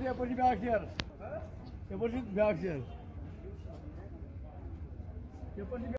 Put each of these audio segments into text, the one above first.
एपरची bag share एपरची bag share एपरची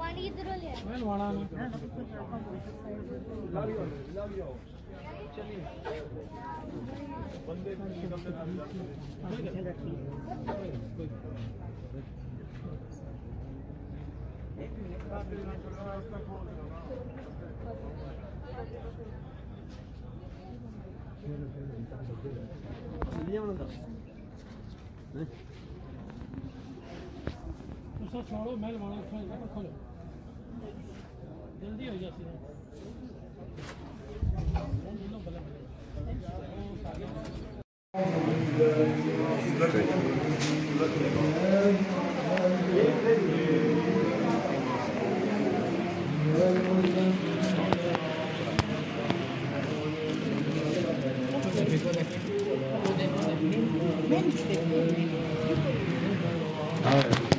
पानी की जरूरत है मैं वाला ना चलिए बंदे उसको छोड़ो मैल वाला खोलो जल्दी हो जाती है मैं